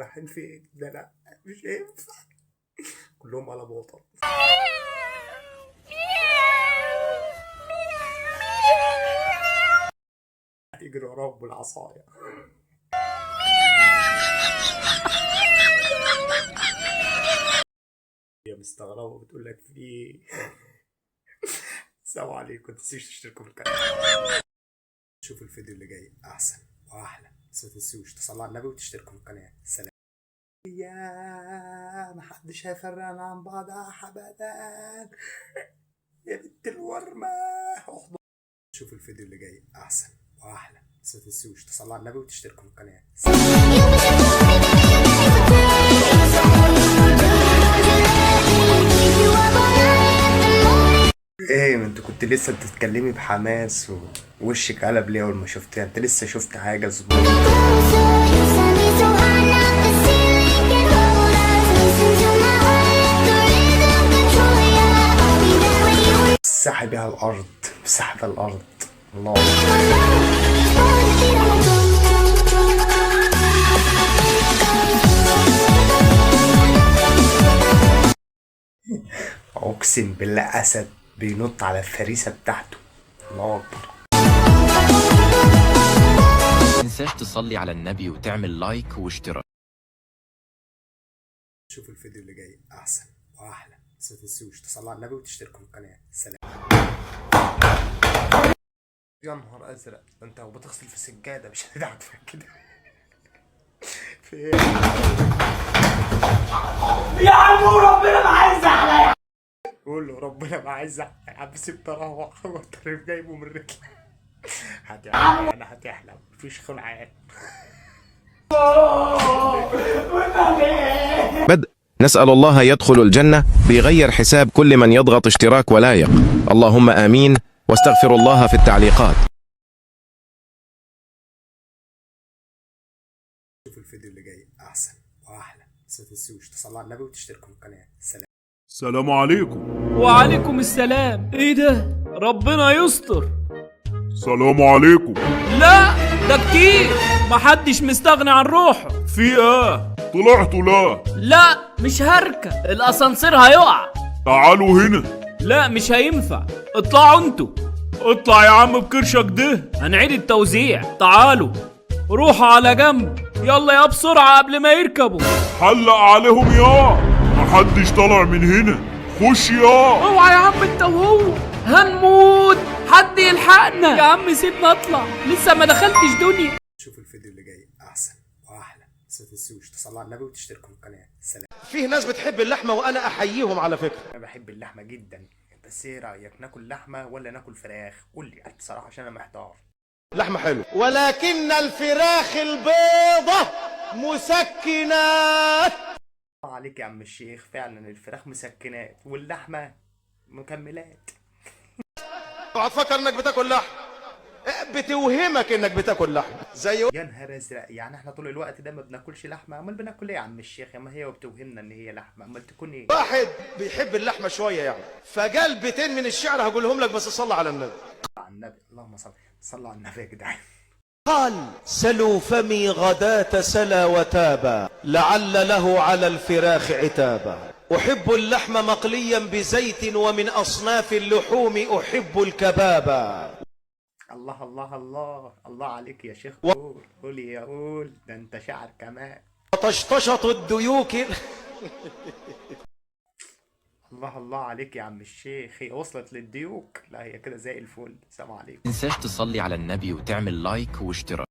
رايحين فين؟ ده لا مش هينفع. كلهم على بوطة. يجري وراهم بالعصاية. هي مستغربة وبتقول لك في ايه؟ السلام عليكم، متنسوش تشتركوا في القناة. شوفوا الفيديو اللي جاي أحسن وأحلى، بس متنسوش تصلوا على النبي وتشتركوا في القناة. سلام. يا محدش هيفرقنا عن بعض أبدا يا بنت الورمة. شوفوا الفيديو اللي جاي أحسن وأحلى، بس متنسوش تصلوا على النبي وتشتركوا في القناة. ايه انت كنت لسه بتتكلمي بحماس ووشك قلب ليه اول ما شفتها؟ انت لسه شفت حاجه ظبط؟ سحب على الارض، سحب على الارض. الله اقسم بالله اسد بينط على الفريسه بتاعته. الله اكبر. متنساش تصلي على النبي وتعمل لايك واشتراك. شوفوا الفيديو اللي جاي احسن واحلى، بس متنسوش تصلوا على النبي وتشتركوا في القناه. سلام. يا نهار ازرق، انت بتغسل في السجاده مش هتدعك فيها كده. في ايه يا عم ربنا ما عايز عليا. قول له ربنا ما عايز يا عم، سيب تروح والطريق جايبه من رجلك. هتحلم انا هتحلم، مفيش خلعان. بدء. نسأل الله يدخل الجنة بغير حساب كل من يضغط اشتراك ولايق. اللهم آمين، واستغفر الله في التعليقات. شوفوا الفيديو اللي جاي احسن واحلى، بس متنسوش تصلوا على النبي وتشتركوا في القناه. سلام. السلام عليكم. وعليكم السلام. ايه ده؟ ربنا يستر. السلام عليكم. لا ده كتير، محدش مستغني عن روحه. في ايه؟ طلعتوا لا؟ لا مش هركب، الاسانسير هيقع. تعالوا هنا. لا مش هينفع، اطلعوا انتوا. اطلع يا عم بكرشك ده، هنعيد التوزيع. تعالوا روحوا على جنب، يلا يا بسرعة قبل ما يركبوا. حلق عليهم يا، محدش طلع من هنا. خش يا. اوعى يا عم انت وهو، هنموت، حد يلحقنا. يا عم سيبنا اطلع، لسه ما دخلتش دنيا. شوفوا الفيديو اللي جاي احسن واحلى، بس متنسوش تصلوا على النبي وتشتركوا في القناه. سلام. فيه ناس بتحب اللحمة وأنا أحييهم على فكرة. انا بحب اللحمه جدا، بس ايه رايك ناكل لحمه ولا ناكل فراخ؟ قول لي بصراحه عشان انا محتار. لحمة حلوة، ولكن الفراخ البيضة مسكنات. الله عليك يا عم الشيخ، فعلا الفراخ مسكنات واللحمه مكملات. اوعى تفكر انك بتاكل لحم، بتوهمك انك بتاكل لحم زي يا نهار ازرق، يعني احنا طول الوقت ده ما بناكلش لحمه؟ امال بناكل ايه يا عم الشيخ؟ ما هي وبتوهمنا ان هي لحمه، امال تكون ايه؟ واحد بيحب اللحمة شوية يعني، فقال بيتين من الشعر هقولهم لك، بس صلى على النبي. على النبي، اللهم صل على النبي يا جدعان. قال سلوا فمي غداة سلا وتابا، لعل له على الفراخ عتابا. أحب اللحم مقليا بزيت، ومن أصناف اللحوم أحب الكبابا. الله الله الله الله عليك يا شيخ. قول قول يا قول، ده انت شعر كمان. وطشطشة الديوك. الله الله عليك يا عم الشيخ، هي وصلت للديوك؟ لا هي كده زي الفل. السلام عليكم. متنساش تصلي على النبي وتعمل لايك واشتراك.